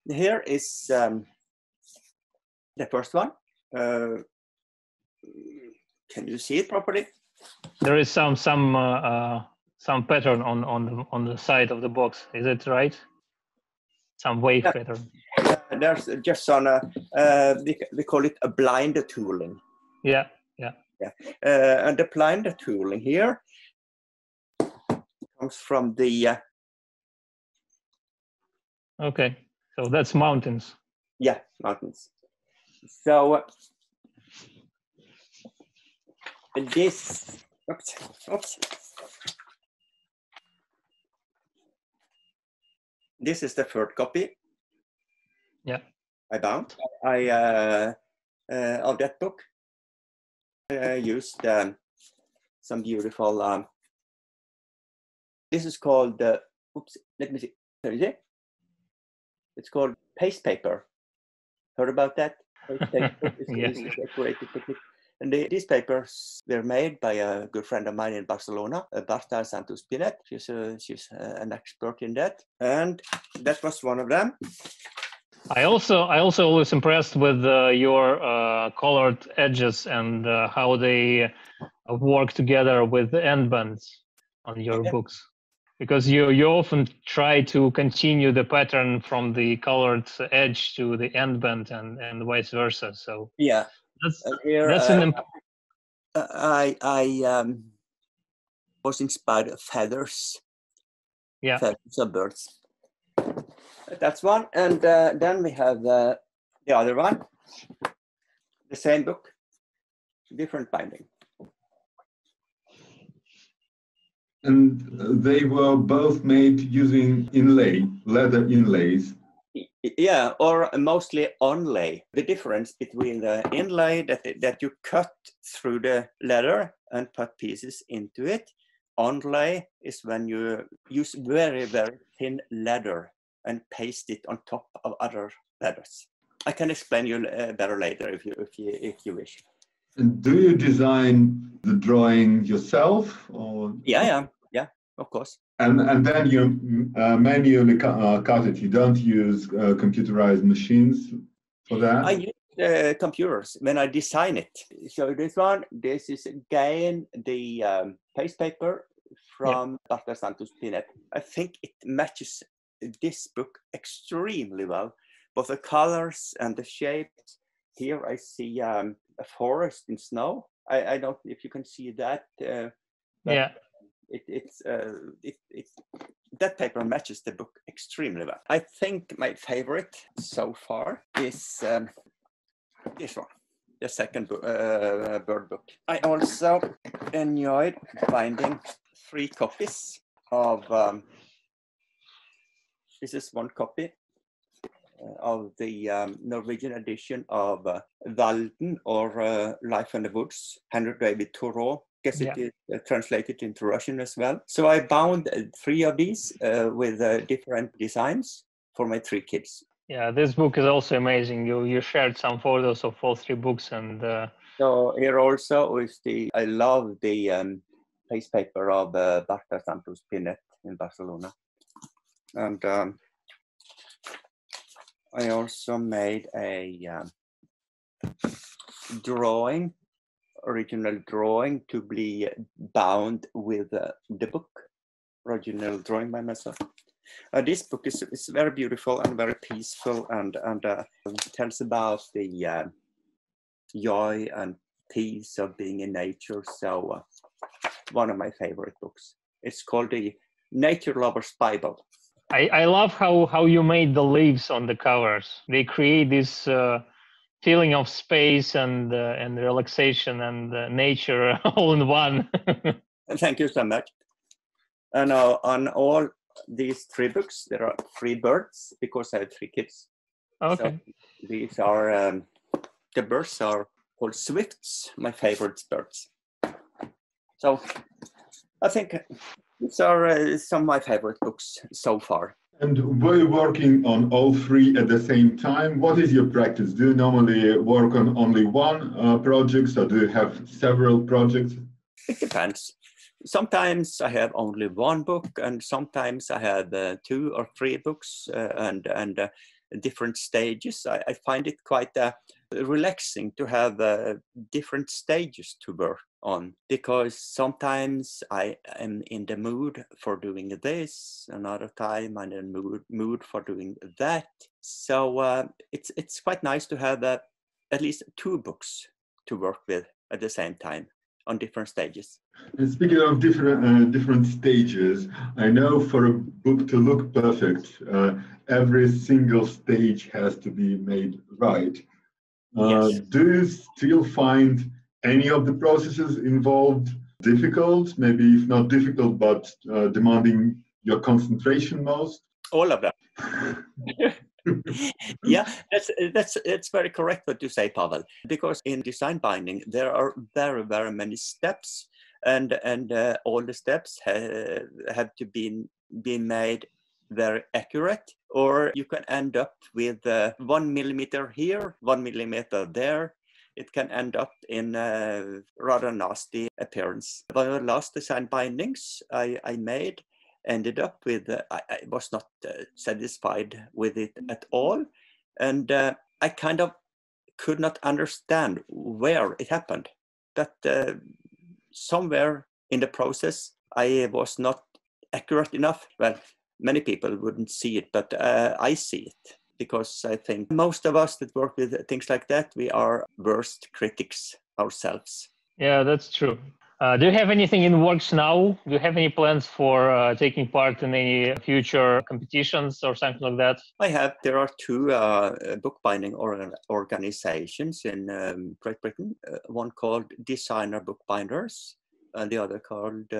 Here is the first one. Can you see it properly? There is some pattern on the side of the box. Is it right? Some wave pattern. There's just on a we call it a blinder tooling. Yeah. And the blinder tooling here comes from the. Okay, so that's mountains. Yeah, mountains. So this. Oops. This is the third copy. Yeah. I bound. Of that book. I used some beautiful. This is called. Oops. Let me see. It's called paste paper. Heard about that? Paste paper is a decorated technique. And these papers were made by a good friend of mine in Barcelona, Barta Santos Pinet. She's an expert in that, and that was one of them. I also was impressed with your colored edges and how they work together with the end bands on your books, because you often try to continue the pattern from the colored edge to the end band and vice versa. So yeah, that's an. I was inspired of feathers. Yeah, feathers of birds. That's one, and then we have the other one, the same book, different binding. And they were both made using leather inlays. Yeah, or mostly onlay. The difference between the inlay that you cut through the leather and put pieces into it. Onlay is when you use very, very thin leather and paste it on top of other leathers. I can explain you better later if you wish. And do you design the drawing yourself, or? Yeah, of course. And then you manually cut it. You don't use computerized machines for that? I use computers when I design it. So this is again the paste paper from Barta Santos Pinet. I think it matches this book extremely well, both the colors and the shapes. Here I see a forest in snow. I don't know if you can see that. Yeah. That paper matches the book extremely well. I think my favorite so far is this one, the second bird book. I also enjoyed finding 3 copies of. This is one copy of the Norwegian edition of Walden, or Life in the Woods, Henry David Thoreau. Guess it is translated into Russian as well. So I bound 3 of these with different designs for my 3 kids. Yeah, this book is also amazing. You shared some photos of all 3 books, and so here also is I love the paste paper of Barta Santos Pinet in Barcelona, and I also made a original drawing to be bound with the book, original drawing by myself. This book is very beautiful and very peaceful, and tells about the joy and peace of being in nature. So one of my favorite books. It's called the Nature Lover's Bible. I love how you made the leaves on the covers. They create this feeling of space and relaxation and nature all in one. Thank you so much. And on all these 3 books, there are 3 birds because I have 3 kids. Okay. So these are the birds are called swifts, my favorite birds. So I think these are some of my favorite books so far. And were you working on all 3 at the same time? What is your practice? Do you normally work on only one project, or do you have several projects? It depends. Sometimes I have only one book, and sometimes I have 2 or 3 books, and different stages. I find it quite relaxing to have different stages to work on, because sometimes I am in the mood for doing this, another time I'm in the mood for doing that. So it's quite nice to have at least 2 books to work with at the same time on different stages. And speaking of different stages, I know for a book to look perfect, every single stage has to be made right. Yes. Do you still find any of the processes involved difficult? Maybe if not difficult, but demanding your concentration most? All of them. Yeah, that's very correct what you say, Pavel. Because in design binding there are very, very many steps, and all the steps have to be made very accurate, or you can end up with 1 millimeter here, 1 millimeter there. It can end up in a rather nasty appearance. One of the last design bindings I made ended up with, I was not satisfied with it at all. And I kind of could not understand where it happened. But somewhere in the process, I was not accurate enough. Well, many people wouldn't see it, but I see it. Because I think most of us that work with things like that, we are worst critics ourselves. Yeah, that's true. Do you have anything in works now? Do you have any plans for taking part in any future competitions or something like that? I have. There are 2 bookbinding organizations in Great Britain. One called Designer Bookbinders, and the other called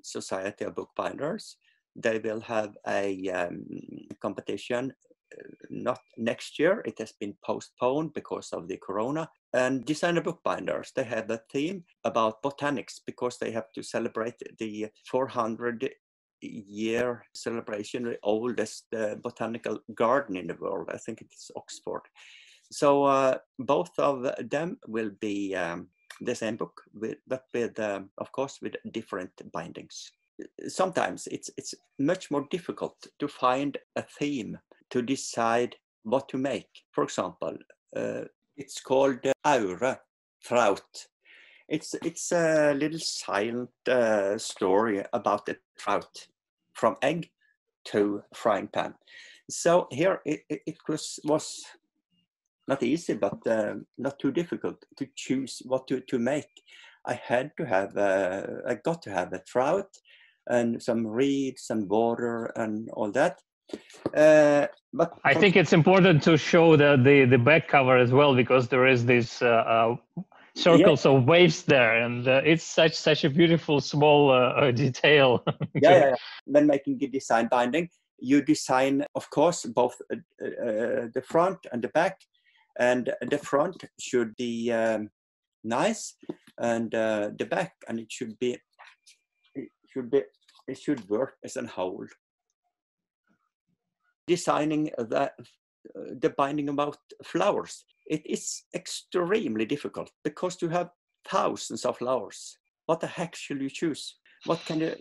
Society of Bookbinders. They will have a competition. Not next year, it has been postponed because of the corona. And Designer Bookbinders, they have a theme about botanics, because they have to celebrate the 400-year celebration, the oldest botanical garden in the world. I think it is Oxford. So both of them will be the same book, but with, of course, with different bindings. Sometimes it's much more difficult to find a theme to decide what to make. For example, it's called Aure Trout. It's a little silent story about a trout from egg to frying pan. So here it was not easy, but not too difficult to choose what to make. I got to have a trout and some reeds and water and all that. But I think it's important to show the back cover as well, because there is these circles of waves there, and it's such a beautiful small detail. Yeah. When making the design binding, you design, of course, both the front and the back, and the front should be nice, and the back, and it should work as a whole. Designing the binding about flowers, it is extremely difficult, because you have thousands of flowers. What the heck should you choose? What can you?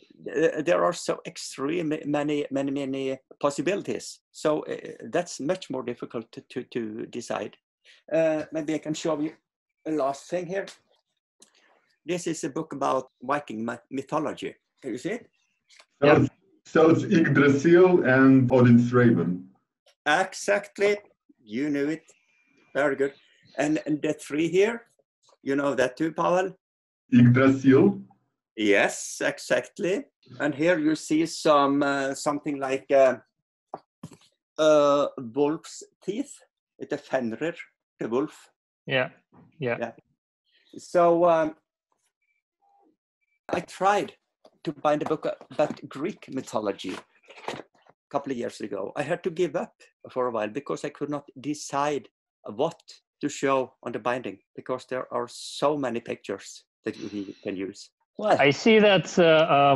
There are so extremely many possibilities. So that's much more difficult to decide. Maybe I can show you a last thing here. This is a book about Viking mythology. Can you see it? Yeah. So it's Yggdrasil and Odin's Raven. Exactly. You knew it. Very good. And the 3 here, you know that too, Pavel? Yggdrasil? Yes, exactly. And here you see something like wolf's teeth. It's a Fenrir, the wolf. Yeah. So I tried to bind a book about Greek mythology a couple of years ago. I had to give up for a while, because I could not decide what to show on the binding, because there are so many pictures that you can use. Well, I see that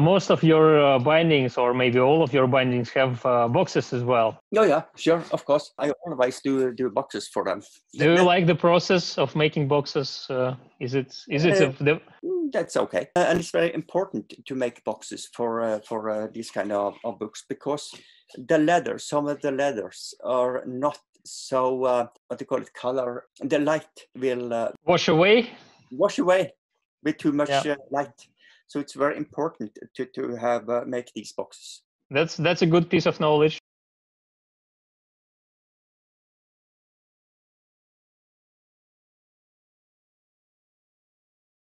most of your bindings, or maybe all of your bindings, have boxes as well. Oh yeah, sure, of course. I always do boxes for them. Do you like the process of making boxes? Is it That's okay, and it's very important to make boxes for these kind of books, because the leather, some of the leathers are not so what do you call it, color, the light will wash away with too much light. So it's very important to have make these boxes. That's a good piece of knowledge.